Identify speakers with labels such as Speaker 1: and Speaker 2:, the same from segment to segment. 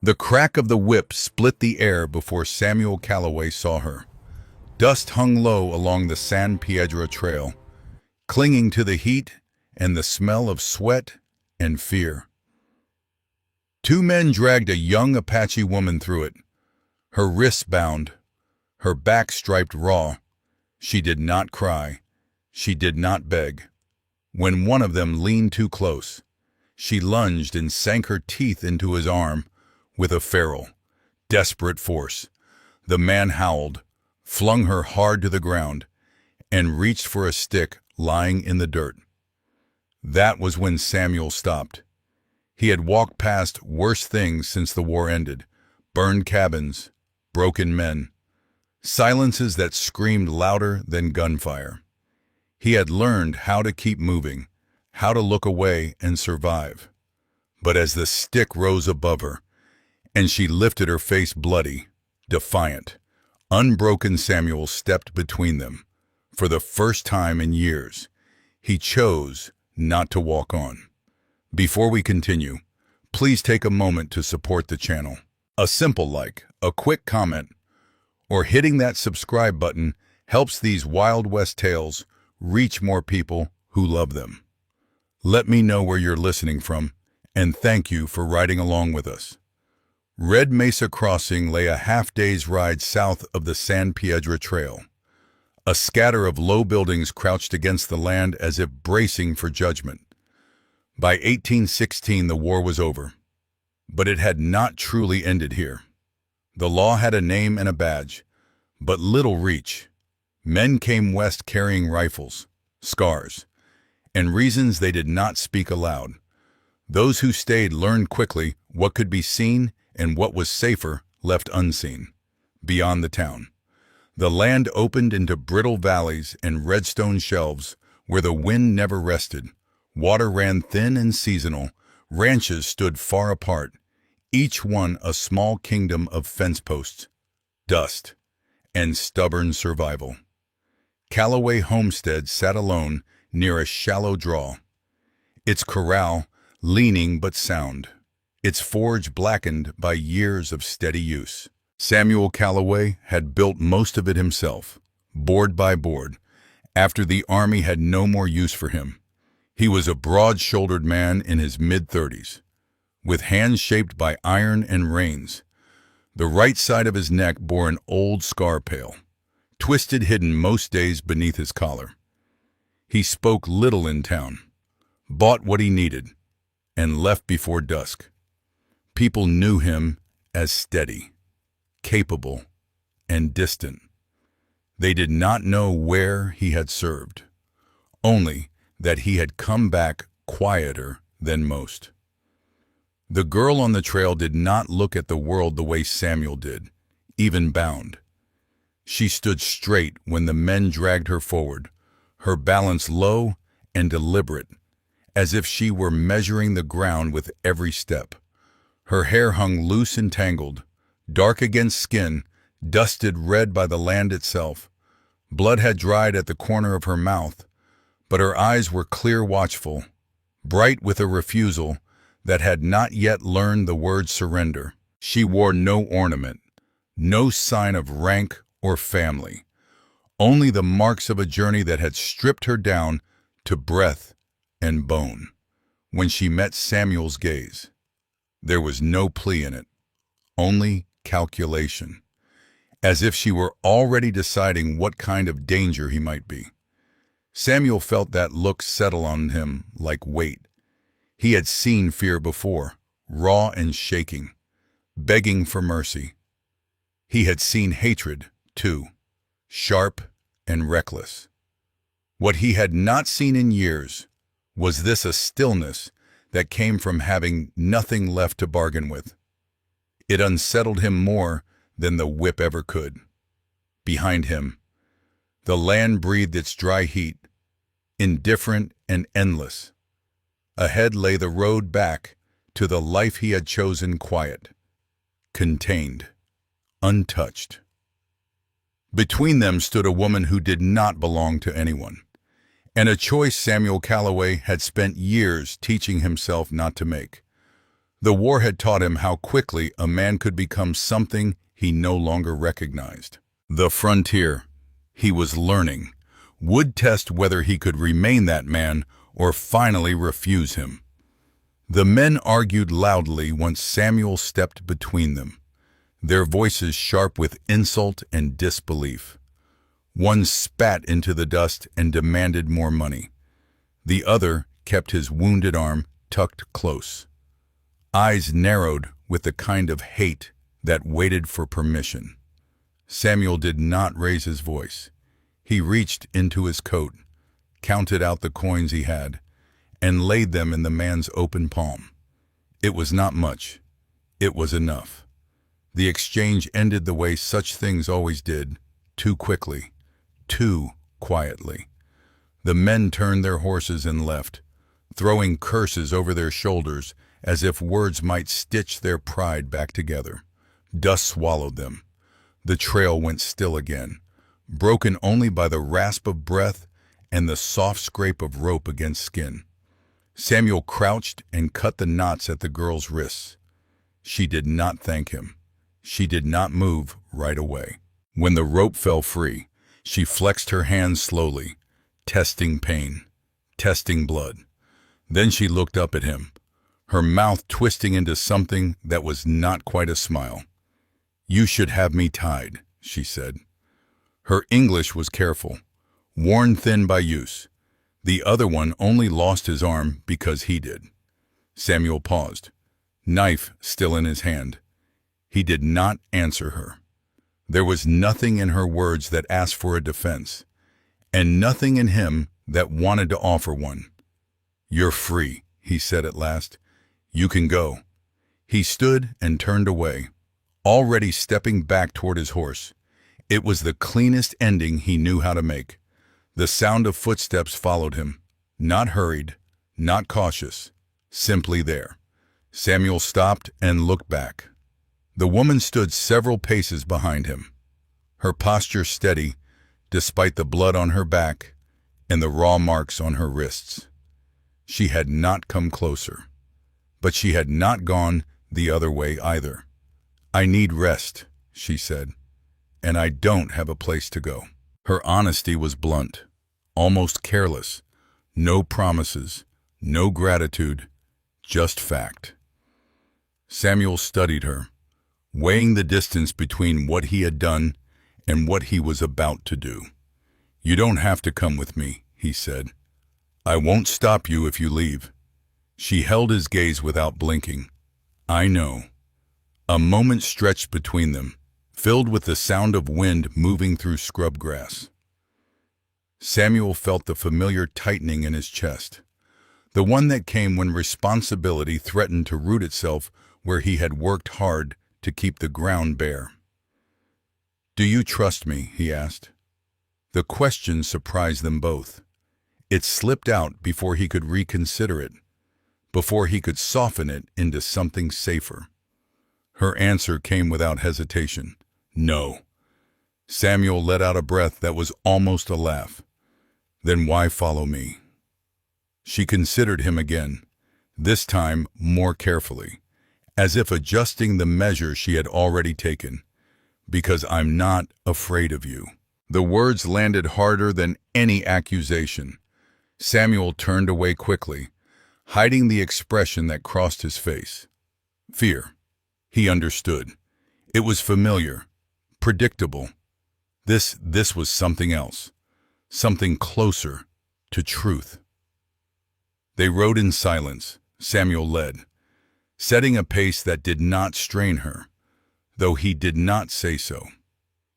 Speaker 1: The crack of the whip split the air before Samuel Calloway saw her. Dust hung low along the San Piedra trail, clinging to the heat and the smell of sweat and fear. Two men dragged a young Apache woman through it, her wrists bound, her back striped raw. She did not cry. She did not beg. When one of them leaned too close, she lunged and sank her teeth into his arm with a feral, desperate force. The man howled, flung her hard to the ground, and reached for a stick lying in the dirt. That was when Samuel stopped. He had walked past worse things since the war ended: burned cabins, broken men, silences that screamed louder than gunfire. He had learned how to keep moving, how to look away and survive. But as the stick rose above her, and she lifted her face bloody, defiant, unbroken, Samuel stepped between them. For the first time in years, he chose not to walk on. Before we continue, please take a moment to support the channel. A simple like, a quick comment, or hitting that subscribe button helps these Wild West tales reach more people who love them. Let me know where you're listening from, and thank you for riding along with us. Red Mesa Crossing lay a half-day's ride south of the San Piedra Trail. A scatter of low buildings crouched against the land as if bracing for judgment. By 1816, the war was over, but it had not truly ended here. The law had a name and a badge, but little reach. Men came west carrying rifles, scars, and reasons they did not speak aloud. Those who stayed learned quickly what could be seen and what was safer left unseen. Beyond the town, the land opened into brittle valleys and redstone shelves where the wind never rested. Water ran thin and seasonal. Ranches stood far apart, each one a small kingdom of fence posts, dust, and stubborn survival. Calloway Homestead sat alone near a shallow draw, its corral leaning but sound, its forge blackened by years of steady use. Samuel Calloway had built most of it himself, board by board, after the army had no more use for him. He was a broad-shouldered man in his mid-30s, with hands shaped by iron and reins. The right side of his neck bore an old scar pale, twisted hidden most days beneath his collar. He spoke little in town, bought what he needed, and left before dusk. People knew him as steady, capable, and distant. They did not know where he had served, only that he had come back quieter than most. The girl on the trail did not look at the world the way Samuel did, even bound. She stood straight when the men dragged her forward, her balance low and deliberate, as if she were measuring the ground with every step. Her hair hung loose and tangled, dark against skin, dusted red by the land itself. Blood had dried at the corner of her mouth, but her eyes were clear, watchful, bright with a refusal that had not yet learned the word surrender. She wore no ornament, no sign of rank or family, only the marks of a journey that had stripped her down to breath and bone. When she met Samuel's gaze, there was no plea in it, only calculation, as if she were already deciding what kind of danger he might be. Samuel felt that look settle on him like weight. He had seen fear before, raw and shaking, begging for mercy. He had seen hatred, too, sharp and reckless. What he had not seen in years was this: a stillness that came from having nothing left to bargain with. It unsettled him more than the whip ever could. Behind him, the land breathed its dry heat, indifferent and endless. Ahead lay the road back to the life he had chosen: quiet, contained, untouched. Between them stood a woman who did not belong to anyone, and a choice Samuel Calloway had spent years teaching himself not to make. The war had taught him how quickly a man could become something he no longer recognized. The frontier, he was learning, would test whether he could remain that man or finally refuse him. The men argued loudly once Samuel stepped between them, their voices sharp with insult and disbelief. One spat into the dust and demanded more money. The other kept his wounded arm tucked close. Eyes narrowed with the kind of hate that waited for permission. Samuel did not raise his voice. He reached into his coat, counted out the coins he had, and laid them in the man's open palm. It was not much. It was enough. The exchange ended the way such things always did, too quickly, too quietly. The men turned their horses and left, throwing curses over their shoulders as if words might stitch their pride back together. Dust swallowed them. The trail went still again, broken only by the rasp of breath and the soft scrape of rope against skin. Samuel crouched and cut the knots at the girl's wrists. She did not thank him. She did not move right away. When the rope fell free, she flexed her hands slowly, testing pain, testing blood. Then she looked up at him, her mouth twisting into something that was not quite a smile. "You should have me tied," she said. Her English was careful, worn thin by use. The other one only lost his arm because he did. Samuel paused, knife still in his hand. He did not answer her. There was nothing in her words that asked for a defense, and nothing in him that wanted to offer one. "You're free," he said at last. "You can go." He stood and turned away, already stepping back toward his horse. It was the cleanest ending he knew how to make. The sound of footsteps followed him, not hurried, not cautious, simply there. Samuel stopped and looked back. The woman stood several paces behind him, her posture steady despite the blood on her back and the raw marks on her wrists. She had not come closer, but she had not gone the other way either. "I need rest," she said, "and I don't have a place to go." Her honesty was blunt, almost careless. No promises, no gratitude, just fact. Samuel studied her, weighing the distance between what he had done and what he was about to do. "You don't have to come with me," he said. "I won't stop you if you leave." She held his gaze without blinking. "I know." A moment stretched between them, filled with the sound of wind moving through scrub grass. Samuel felt the familiar tightening in his chest, the one that came when responsibility threatened to root itself where he had worked hard to keep the ground bare. "Do you trust me?" he asked. The question surprised them both. It slipped out before he could reconsider it, before he could soften it into something safer. Her answer came without hesitation. "No." Samuel let out a breath that was almost a laugh. "Then why follow me?" She considered him again, this time more carefully, as if adjusting the measure she had already taken. "Because I'm not afraid of you." The words landed harder than any accusation. Samuel turned away quickly, hiding the expression that crossed his face. Fear. He understood. It was familiar, predictable. This was something else, something closer to truth. They rode in silence. Samuel led, setting a pace that did not strain her, though he did not say so.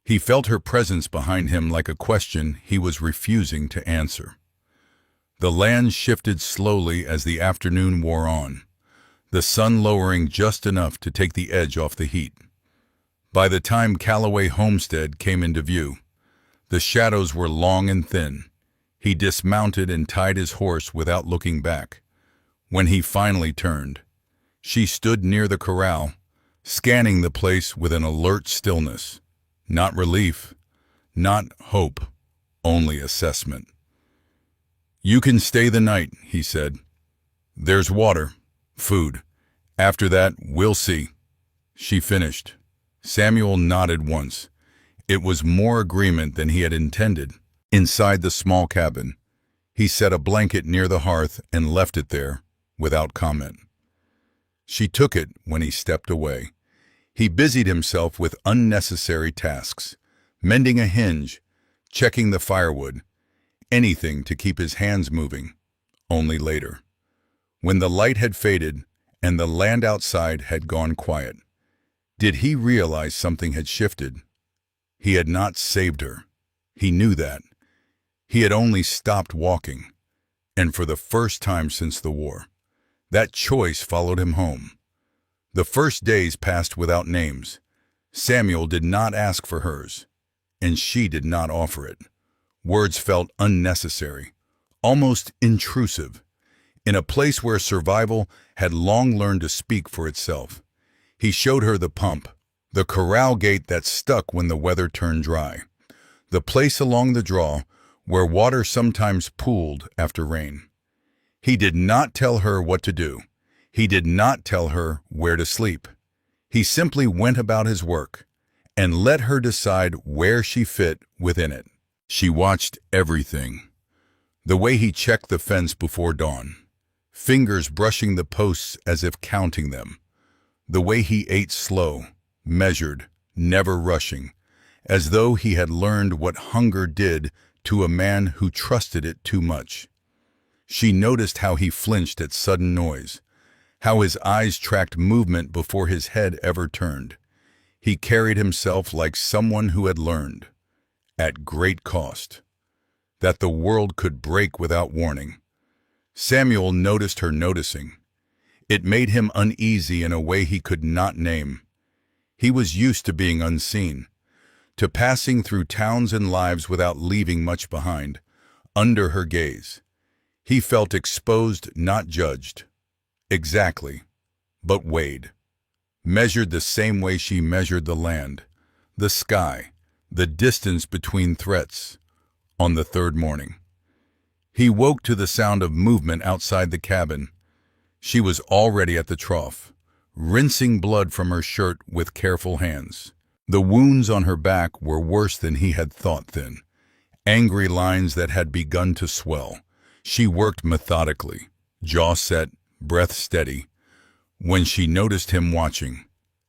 Speaker 1: He felt her presence behind him like a question he was refusing to answer. The land shifted slowly as the afternoon wore on, the sun lowering just enough to take the edge off the heat. By the time Callaway Homestead came into view, the shadows were long and thin. He dismounted and tied his horse without looking back. When he finally turned, she stood near the corral, scanning the place with an alert stillness. Not relief, not hope, only assessment. "You can stay the night," he said. "There's water, food, After that, we'll see, she finished. Samuel nodded once. It was more agreement than he had intended. Inside the small cabin, he set a blanket near the hearth and left it there, without comment. She took it when he stepped away. He busied himself with unnecessary tasks, mending a hinge, checking the firewood, anything to keep his hands moving. Only later, when the light had faded and the land outside had gone quiet, did he realize something had shifted. He had not saved her. He knew that. He had only stopped walking, and for the first time since the war, that choice followed him home. The first days passed without names. Samuel did not ask for hers, and she did not offer it. Words felt unnecessary, almost intrusive, in a place where survival had long learned to speak for itself. He showed her the pump, the corral gate that stuck when the weather turned dry, the place along the draw where water sometimes pooled after rain. He did not tell her what to do. He did not tell her where to sleep. He simply went about his work and let her decide where she fit within it. She watched everything. The way he checked the fence before dawn, fingers brushing the posts as if counting them. The way he ate slow, measured, never rushing, as though he had learned what hunger did to a man who trusted it too much. She noticed how he flinched at sudden noise, how his eyes tracked movement before his head ever turned. He carried himself like someone who had learned, at great cost, that the world could break without warning. Samuel noticed her noticing. It made him uneasy in a way he could not name. He was used to being unseen, to passing through towns and lives without leaving much behind, under her gaze. He felt exposed, not judged. Exactly, but weighed. Measured the same way she measured the land, the sky, the distance between threats. On the third morning, he woke to the sound of movement outside the cabin. She was already at the trough, rinsing blood from her shirt with careful hands. The wounds on her back were worse than he had thought then, angry lines that had begun to swell. She worked methodically, jaw set, breath steady. When she noticed him watching,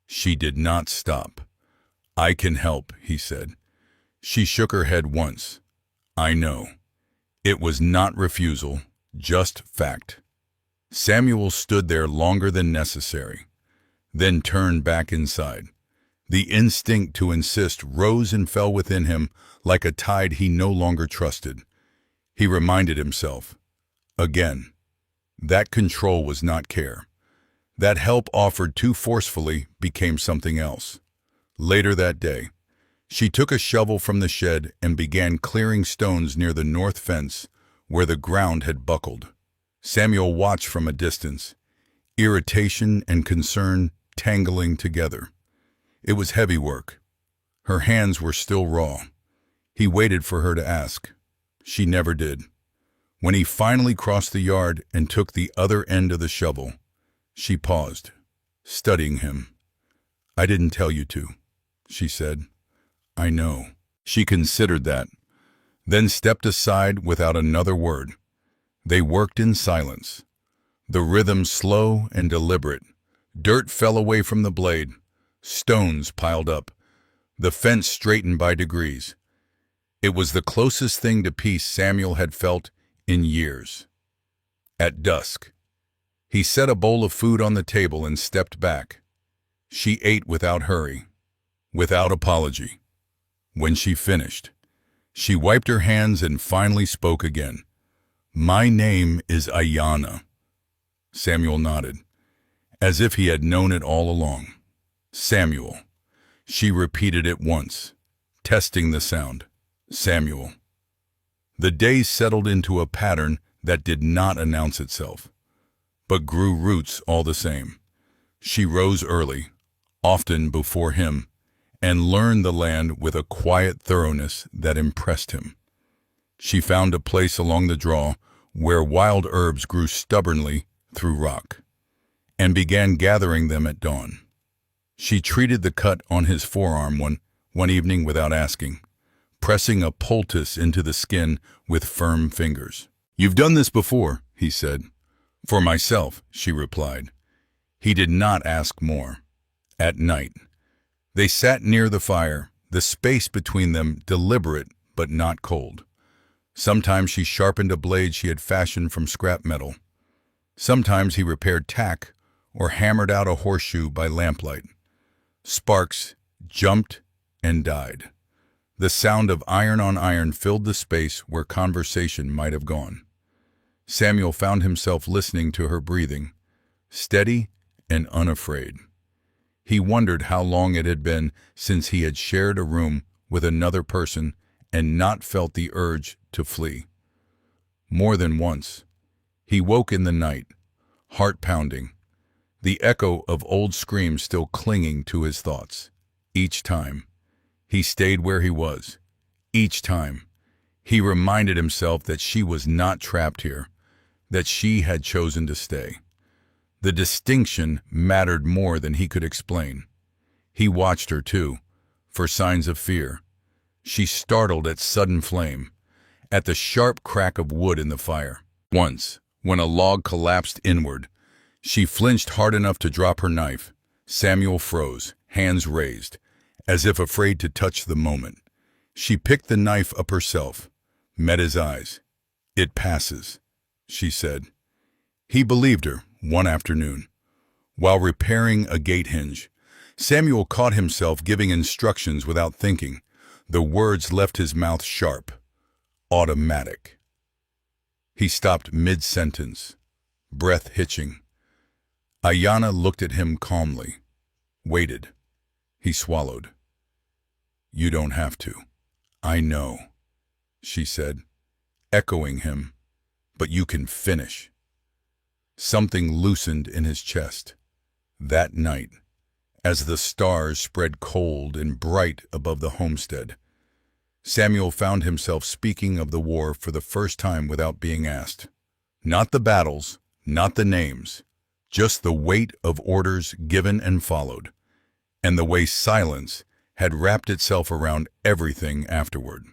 Speaker 1: she did not stop. "I can help," he said. She shook her head once. "I know." It was not refusal, just fact. Samuel stood there longer than necessary, then turned back inside. The instinct to insist rose and fell within him like a tide he no longer trusted. He reminded himself, again, that control was not care. That help offered too forcefully became something else. Later that day, she took a shovel from the shed and began clearing stones near the north fence where the ground had buckled. Samuel watched from a distance, irritation and concern tangling together. It was heavy work. Her hands were still raw. He waited for her to ask. She never did. When he finally crossed the yard and took the other end of the shovel, she paused, studying him. "I didn't tell you to," she said. "I know." She considered that, then stepped aside without another word. They worked in silence, the rhythm slow and deliberate. Dirt fell away from the blade, stones piled up, the fence straightened by degrees. It was the closest thing to peace Samuel had felt in years. At dusk, he set a bowl of food on the table and stepped back. She ate without hurry, without apology. When she finished, she wiped her hands and finally spoke again. "My name is Ayanna." Samuel nodded, as if he had known it all along. "Samuel." She repeated it once, testing the sound. "Samuel." The days settled into a pattern that did not announce itself, but grew roots all the same. She rose early, often before him, and learned the land with a quiet thoroughness that impressed him. She found a place along the draw where wild herbs grew stubbornly through rock. and began gathering them at dawn. She treated the cut on his forearm one evening without asking, pressing a poultice into the skin with firm fingers. "You've done this before," he said. "For myself," she replied. He did not ask more. At night, they sat near the fire, the space between them deliberate but not cold. Sometimes she sharpened a blade she had fashioned from scrap metal. Sometimes he repaired tack or hammered out a horseshoe by lamplight. Sparks jumped and died. The sound of iron on iron filled the space where conversation might have gone. Samuel found himself listening to her breathing, steady and unafraid. He wondered how long it had been since he had shared a room with another person and not felt the urge to flee. More than once, he woke in the night, heart pounding, the echo of old screams still clinging to his thoughts. Each time, he stayed where he was. Each time, he reminded himself that she was not trapped here, that she had chosen to stay. The distinction mattered more than he could explain. He watched her, too, for signs of fear. She startled at sudden flame, at the sharp crack of wood in the fire. Once, when a log collapsed inward, she flinched hard enough to drop her knife. Samuel froze, hands raised, as if afraid to touch the moment. She picked the knife up herself, met his eyes. "It passes," she said. He believed her. One afternoon, while repairing a gate hinge, Samuel caught himself giving instructions without thinking. The words left his mouth sharp. Automatic. He stopped mid-sentence, breath hitching. Ayanna looked at him calmly, waited. He swallowed. "You don't have to. I know," she said, echoing him. "But you can finish." Something loosened in his chest. That night, as the stars spread cold and bright above the homestead, Samuel found himself speaking of the war for the first time without being asked. Not the battles, not the names, just the weight of orders given and followed, and the way silence had wrapped itself around everything afterward.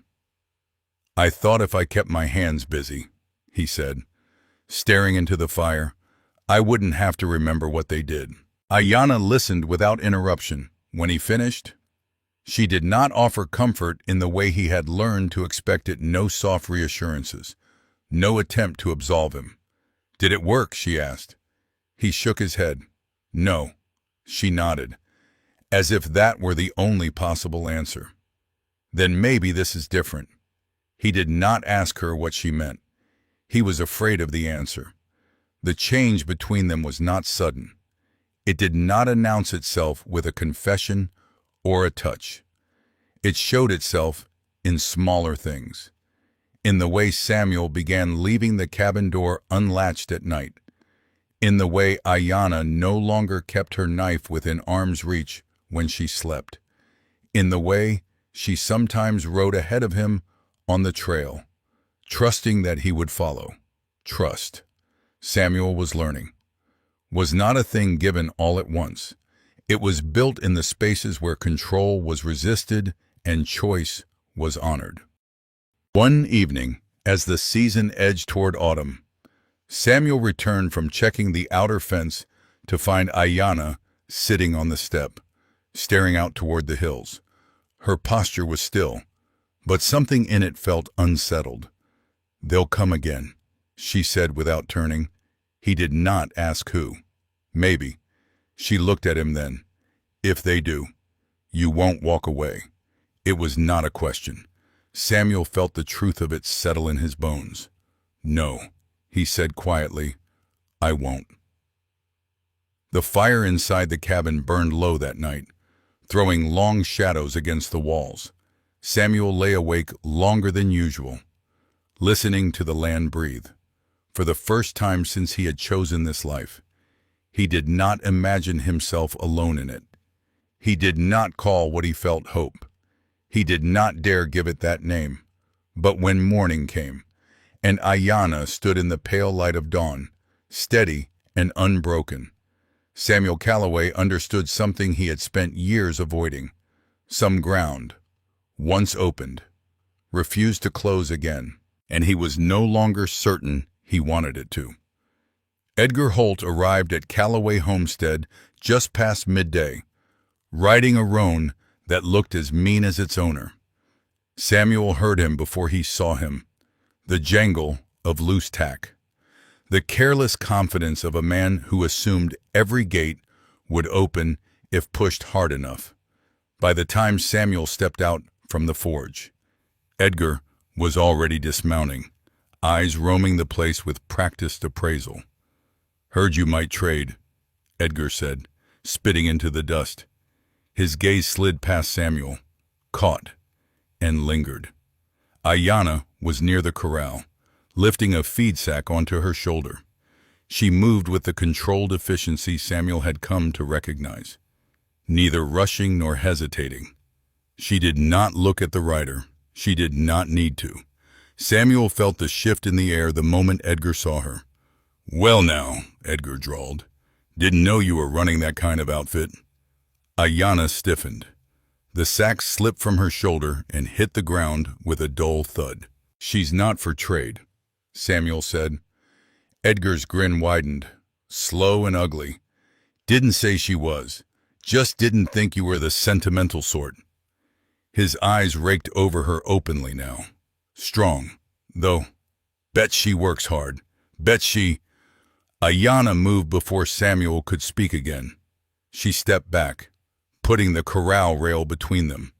Speaker 1: "I thought if I kept my hands busy," he said, staring into the fire, "I wouldn't have to remember what they did." Ayanna listened without interruption. When he finished, she did not offer comfort in the way he had learned to expect it. No soft reassurances, no attempt to absolve him. "Did it work?" she asked. He shook his head. "No." She nodded, as if that were the only possible answer. "Then maybe this is different." He did not ask her what she meant. He was afraid of the answer. The change between them was not sudden. It did not announce itself with a confession or a touch. It showed itself in smaller things. In the way Samuel began leaving the cabin door unlatched at night. In the way Ayanna no longer kept her knife within arm's reach when she slept. In the way she sometimes rode ahead of him on the trail, trusting that he would follow. Trust, Samuel was learning, was not a thing given all at once. It was built in the spaces where control was resisted and choice was honored. One evening, as the season edged toward autumn, Samuel returned from checking the outer fence to find Ayanna sitting on the step, staring out toward the hills. Her posture was still, but something in it felt unsettled. "They'll come again," she said without turning. He did not ask who. "Maybe." She looked at him then. "If they do, you won't walk away." It was not a question. Samuel felt the truth of it settle in his bones. "No," he said quietly, "I won't." The fire inside the cabin burned low that night, throwing long shadows against the walls. Samuel lay awake longer than usual, listening to the land breathe. For the first time since he had chosen this life, he did not imagine himself alone in it. He did not call what he felt hope. He did not dare give it that name. But when morning came, and Ayanna stood in the pale light of dawn, steady and unbroken, Samuel Calloway understood something he had spent years avoiding. Some ground, once opened, refused to close again, and he was no longer certain he wanted it to. Edgar Holt arrived at Calloway Homestead just past midday, riding a roan that looked as mean as its owner. Samuel heard him before he saw him, the jangle of loose tack, the careless confidence of a man who assumed every gate would open if pushed hard enough. By the time Samuel stepped out from the forge, Edgar was already dismounting, eyes roaming the place with practiced appraisal. "Heard you might trade," Edgar said, spitting into the dust. His gaze slid past Samuel, caught, and lingered. Ayanna was near the corral, lifting a feed sack onto her shoulder. She moved with the controlled efficiency Samuel had come to recognize, neither rushing nor hesitating. She did not look at the rider. She did not need to. Samuel felt the shift in the air the moment Edgar saw her. "Well now," Edgar drawled. "Didn't know you were running that kind of outfit." Ayanna stiffened. The sack slipped from her shoulder and hit the ground with a dull thud. "She's not for trade," Samuel said. Edgar's grin widened, slow and ugly. "Didn't say she was. Just didn't think you were the sentimental sort." His eyes raked over her openly now. "Strong, though. Bet she works hard. Bet she—" Ayanna moved before Samuel could speak again. She stepped back, putting the corral rail between them,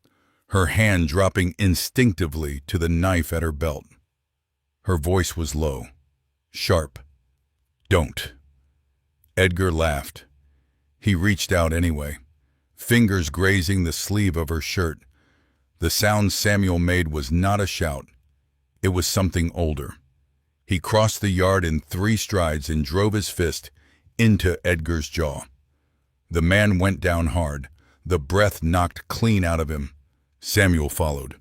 Speaker 1: her hand dropping instinctively to the knife at her belt. Her voice was low, sharp. "Don't." Edgar laughed. He reached out anyway, fingers grazing the sleeve of her shirt. The sound Samuel made was not a shout. It was something older. He crossed the yard in 3 strides and drove his fist into Edgar's jaw. The man went down hard, the breath knocked clean out of him. Samuel followed,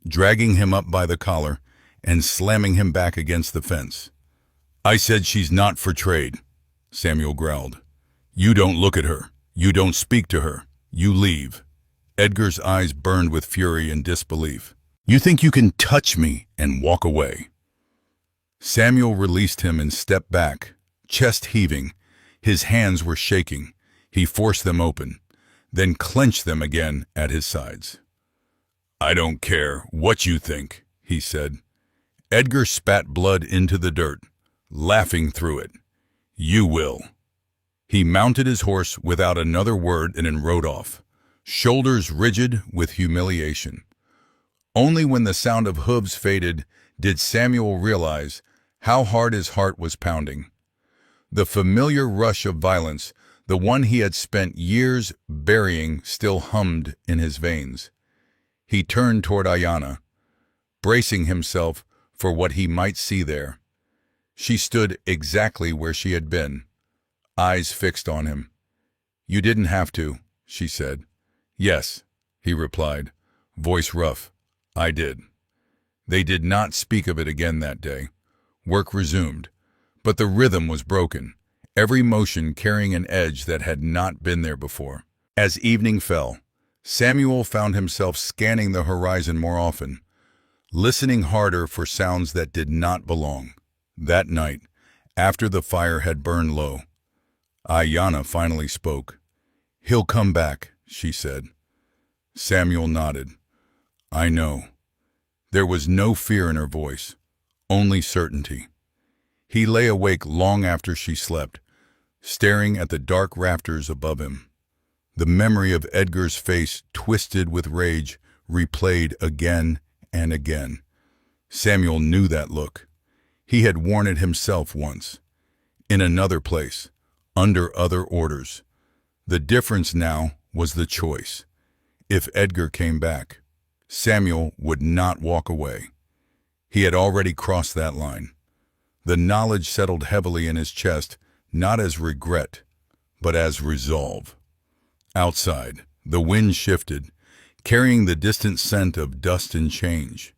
Speaker 1: dragging him up by the collar and slamming him back against the fence. "I said she's not for trade," Samuel growled. "You don't look at her. You don't speak to her. You leave." Edgar's eyes burned with fury and disbelief. "You think you can touch me and walk away?" Samuel released him and stepped back, chest heaving. His hands were shaking. He forced them open, then clenched them again at his sides. "I don't care what you think," he said. Edgar spat blood into the dirt, laughing through it. "You will." He mounted his horse without another word and rode off, shoulders rigid with humiliation. Only when the sound of hooves faded did Samuel realize how hard his heart was pounding. The familiar rush of violence, the one he had spent years burying, still hummed in his veins. He turned toward Ayanna, bracing himself for what he might see there. She stood exactly where she had been, eyes fixed on him. "You didn't have to," she said. "Yes," he replied, voice rough. "I did." They did not speak of it again that day. Work resumed, but the rhythm was broken, every motion carrying an edge that had not been there before. As evening fell, Samuel found himself scanning the horizon more often, listening harder for sounds that did not belong. That night, after the fire had burned low, Ayanna finally spoke. "He'll come back," she said. Samuel nodded. "I know." There was no fear in her voice, only certainty. He lay awake long after she slept, staring at the dark rafters above him. The memory of Edgar's face, twisted with rage, replayed again and again. Samuel knew that look. He had worn it himself once, in another place, under other orders. The difference now was the choice. If Edgar came back, Samuel would not walk away. He had already crossed that line. The knowledge settled heavily in his chest, not as regret, but as resolve. Outside, the wind shifted, carrying the distant scent of dust and change.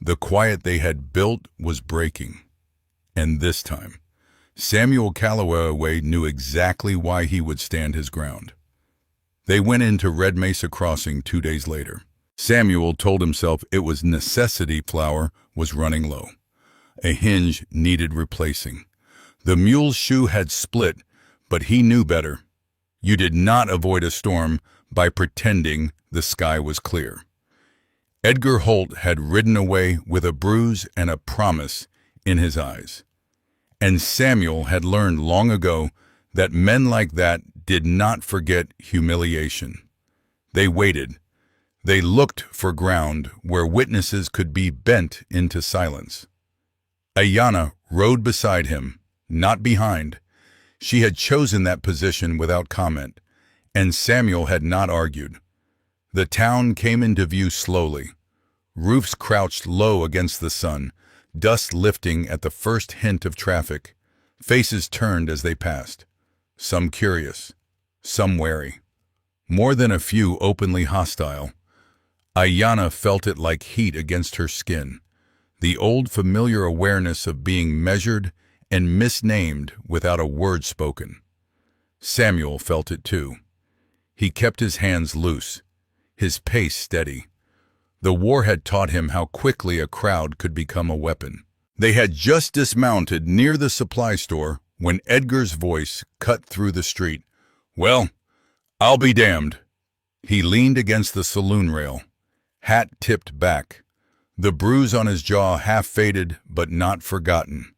Speaker 1: The quiet they had built was breaking. And this time, Samuel Calloway knew exactly why he would stand his ground. They went into Red Mesa Crossing 2 days later. Samuel told himself it was necessity flour was running low. A hinge needed replacing. The mule's shoe had split, but he knew better. You did not avoid a storm by pretending the sky was clear. Edgar Holt had ridden away with a bruise and a promise in his eyes. And Samuel had learned long ago that men like that did not forget humiliation. They waited. They looked for ground where witnesses could be bent into silence. Ayanna rode beside him, not behind. She had chosen that position without comment, and Samuel had not argued. The town came into view slowly. Roofs crouched low against the sun, dust lifting at the first hint of traffic. Faces turned as they passed, some curious, some wary. More than a few openly hostile. Ayanna felt it like heat against her skin, the old familiar awareness of being measured and misnamed without a word spoken. Samuel felt it too. He kept his hands loose, his pace steady. The war had taught him how quickly a crowd could become a weapon. They had just dismounted near the supply store when Edgar's voice cut through the street. "Well, I'll be damned." He leaned against the saloon rail, hat tipped back, the bruise on his jaw half faded but not forgotten.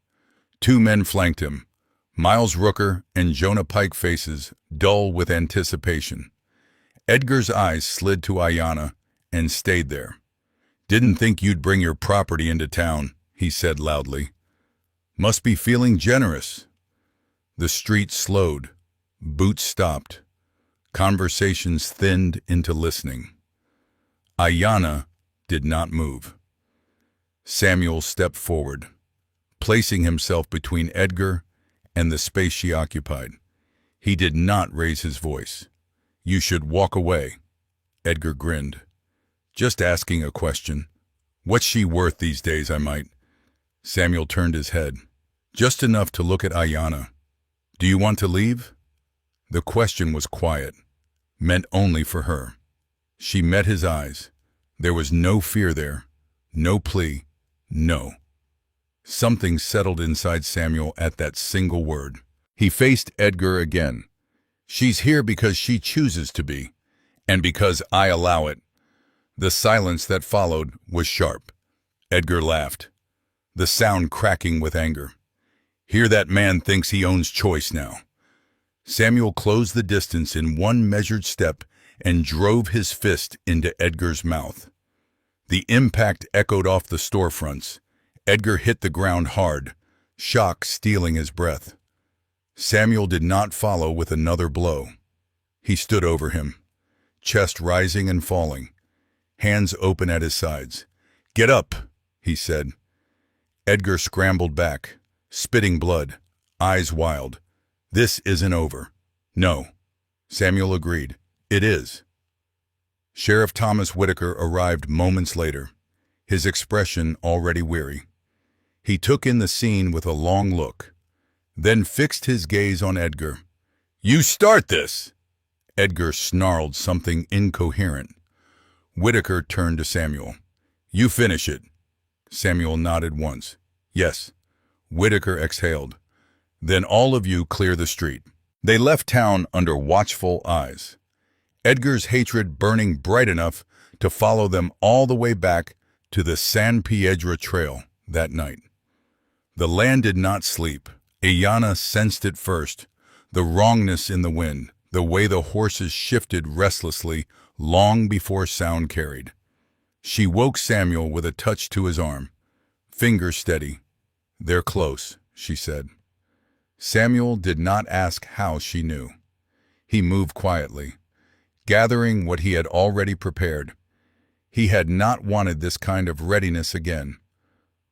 Speaker 1: 2 men flanked him, Miles Rooker and Jonah Pike, faces dull with anticipation. Edgar's eyes slid to Ayanna and stayed there. "Didn't think you'd bring your property into town," he said loudly. "Must be feeling generous." The street slowed. Boots stopped. Conversations thinned into listening. Ayanna did not move. Samuel stepped forward, placing himself between Edgar and the space she occupied. He did not raise his voice. "You should walk away." Edgar grinned. "Just asking a question. What's she worth these days, I might?" Samuel turned his head, just enough to look at Ayanna. "Do you want to leave?" The question was quiet, meant only for her. She met his eyes. There was no fear there, no plea, no. Something settled inside Samuel at that single word. He faced Edgar again. "She's here because she chooses to be, and because I allow it." The silence that followed was sharp. Edgar laughed, the sound cracking with anger. "Hear that man thinks he owns choice now." Samuel closed the distance in one measured step and drove his fist into Edgar's mouth. The impact echoed off the storefronts. Edgar hit the ground hard, shock stealing his breath. Samuel did not follow with another blow. He stood over him, chest rising and falling, hands open at his sides. "Get up," he said. Edgar scrambled back, spitting blood, eyes wild. "This isn't over." "No," Samuel agreed. "It is." Sheriff Thomas Whitaker arrived moments later, his expression already weary. He took in the scene with a long look, then fixed his gaze on Edgar. "You start this!" Edgar snarled something incoherent. Whitaker turned to Samuel. "You finish it." Samuel nodded once. "Yes." Whitaker exhaled. "Then all of you clear the street." They left town under watchful eyes, Edgar's hatred burning bright enough to follow them all the way back to the San Piedra Trail that night. The land did not sleep. Ayanna sensed it first, the wrongness in the wind, the way the horses shifted restlessly long before sound carried. She woke Samuel with a touch to his arm. "Fingers steady. They're close," she said. Samuel did not ask how she knew. He moved quietly, gathering what he had already prepared. He had not wanted this kind of readiness again,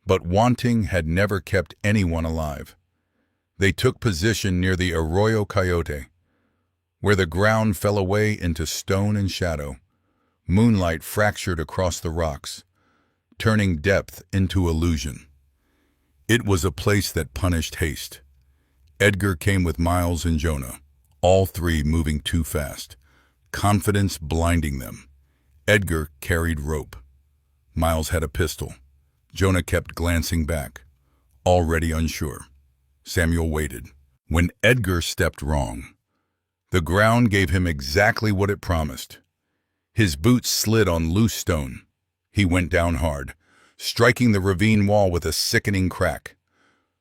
Speaker 1: but wanting had never kept anyone alive. They took position near the Arroyo Coyote, where the ground fell away into stone and shadow. Moonlight fractured across the rocks, turning depth into illusion. It was a place that punished haste. Edgar came with Miles and Jonah, all three moving too fast, confidence blinding them. Edgar carried rope. Miles had a pistol. Jonah kept glancing back, already unsure. Samuel waited. When Edgar stepped wrong, the ground gave him exactly what it promised. His boots slid on loose stone. He went down hard, striking the ravine wall with a sickening crack.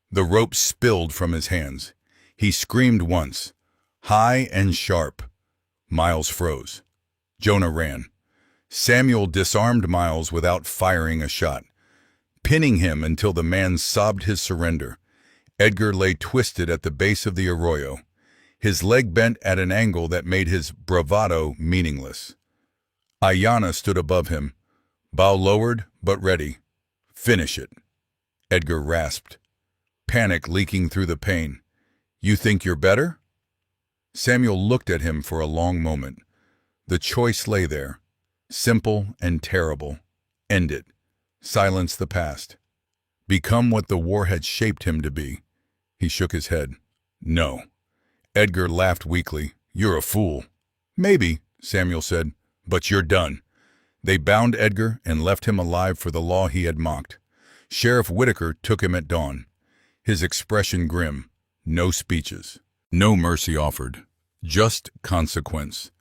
Speaker 1: The rope spilled from his hands. He screamed once, high and sharp. Miles froze. Jonah ran. Samuel disarmed Miles without firing a shot, pinning him until the man sobbed his surrender. Edgar lay twisted at the base of the arroyo, his leg bent at an angle that made his bravado meaningless. Ayanna stood above him, bow lowered but ready. Finish it, Edgar rasped, panic leaking through the pain. You think you're better? Samuel looked at him for a long moment. The choice lay there, simple and terrible. End it. Silence the past. Become what the war had shaped him to be. He shook his head. No. Edgar laughed weakly. You're a fool. Maybe, Samuel said, but you're done. They bound Edgar and left him alive for the law he had mocked. Sheriff Whitaker took him at dawn, his expression grim. No speeches. No mercy offered. Just consequence.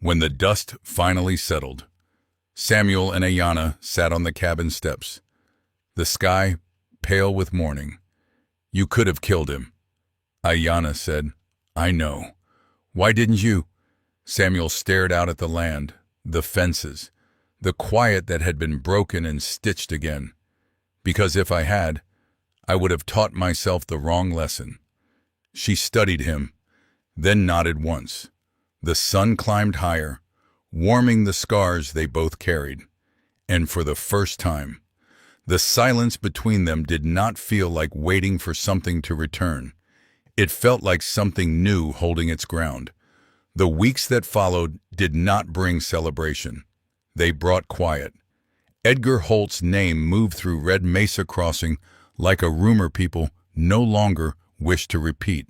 Speaker 1: When the dust finally settled, Samuel and Ayanna sat on the cabin steps, the sky pale with morning. You could have killed him. Ayanna said, I know. Why didn't you? Samuel stared out at the land, the fences, the quiet that had been broken and stitched again. Because if I had, I would have taught myself the wrong lesson. She studied him, then nodded once. The sun climbed higher, warming the scars they both carried. And for the first time, the silence between them did not feel like waiting for something to return. It felt like something new holding its ground. The weeks that followed did not bring celebration. They brought quiet. Edgar Holt's name moved through Red Mesa Crossing like a rumor people no longer wished to repeat.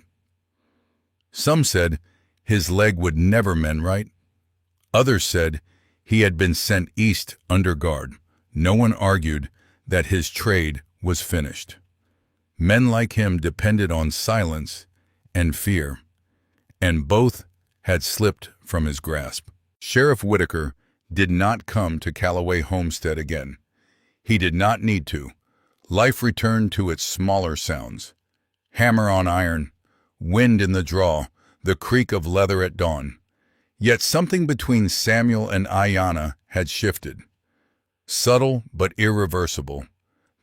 Speaker 1: Some said his leg would never mend right. Others said he had been sent east under guard. No one argued that his trade was finished. Men like him depended on silence and fear, and both had slipped from his grasp. Sheriff Whitaker did not come to Callaway Homestead again. He did not need to. Life returned to its smaller sounds. Hammer on iron, wind in the draw, the creak of leather at dawn. Yet something between Samuel and Ayanna had shifted. Subtle but irreversible.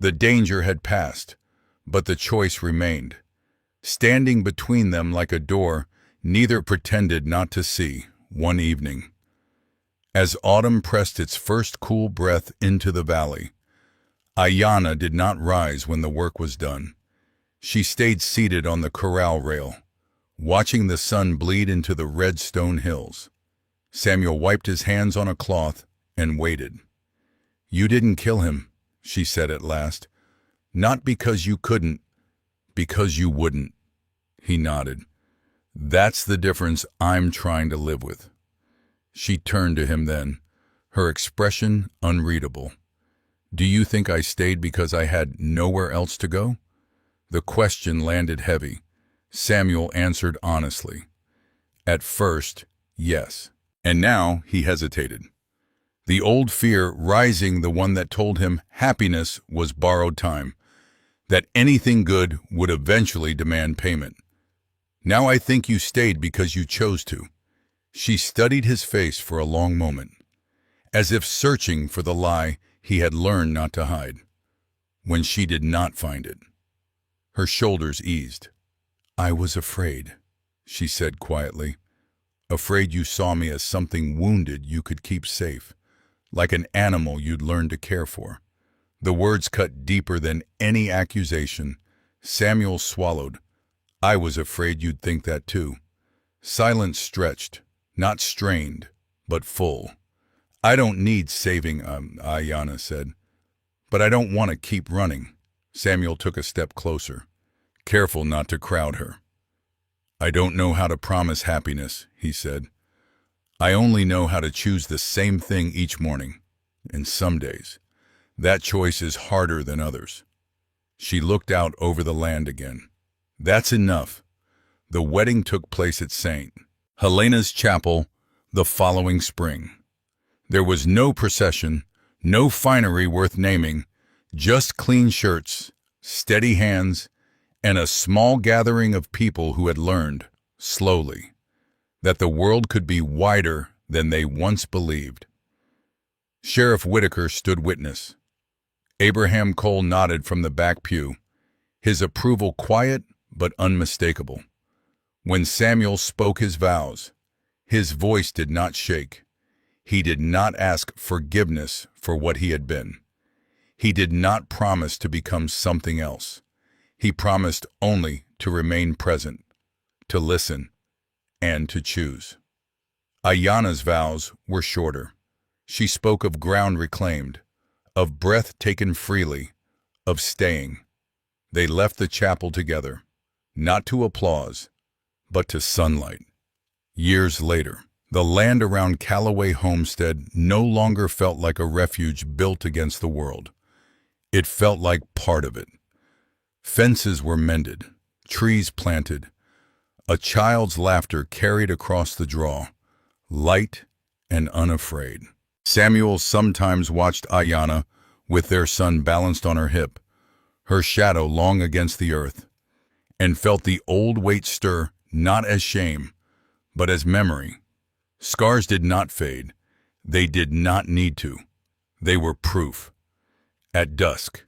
Speaker 1: The danger had passed, but the choice remained. Standing between them like a door, neither pretended not to see, one evening. As autumn pressed its first cool breath into the valley, Ayanna did not rise when the work was done. She stayed seated on the corral rail, watching the sun bleed into the red stone hills. Samuel wiped his hands on a cloth and waited. You didn't kill him, she said at last. Not because you couldn't, because you wouldn't. He nodded. That's the difference I'm trying to live with. She turned to him then, her expression unreadable. Do you think I stayed because I had nowhere else to go? The question landed heavy. Samuel answered honestly. At first, yes. And now he hesitated. The old fear rising, the one that told him happiness was borrowed time, that anything good would eventually demand payment. Now I think you stayed because you chose to. She studied his face for a long moment, as if searching for the lie he had learned not to hide. When she did not find it, her shoulders eased. I was afraid, she said quietly. Afraid you saw me as something wounded you could keep safe, like an animal you'd learn to care for. The words cut deeper than any accusation. Samuel swallowed. I was afraid you'd think that too. Silence stretched, not strained, but full. I don't need saving, Ayanna said. But I don't want to keep running. Samuel took a step closer, careful not to crowd her. "I don't know how to promise happiness," he said. "I only know how to choose the same thing each morning. And some days, that choice is harder than others." She looked out over the land again. "That's enough." The wedding took place at St. Helena's Chapel the following spring. There was no procession, no finery worth naming, just clean shirts, steady hands, and a small gathering of people who had learned, slowly, that the world could be wider than they once believed. Sheriff Whitaker stood witness. Abraham Cole nodded from the back pew, his approval quiet but unmistakable. When Samuel spoke his vows, his voice did not shake. He did not ask forgiveness for what he had been. He did not promise to become something else. He promised only to remain present, to listen, and to choose. Ayanna's vows were shorter. She spoke of ground reclaimed, of breath taken freely, of staying. They left the chapel together, not to applause, but to sunlight. Years later, the land around Callaway Homestead no longer felt like a refuge built against the world. It felt like part of it. Fences were mended, trees planted, a child's laughter carried across the draw, light and unafraid. Samuel sometimes watched Ayanna, with their son balanced on her hip, her shadow long against the earth, and felt the old weight stir not as shame, but as memory. Scars did not fade. They did not need to. They were proof. At dusk,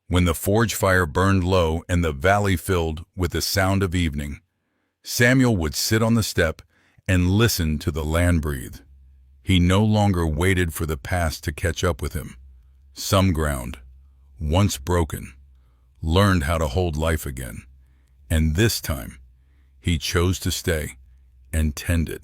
Speaker 1: when the forge fire burned low and the valley filled with the sound of evening, Samuel would sit on the step and listen to the land breathe. He no longer waited for the past to catch up with him. Some ground, once broken, learned how to hold life again, and this time he chose to stay and tend it.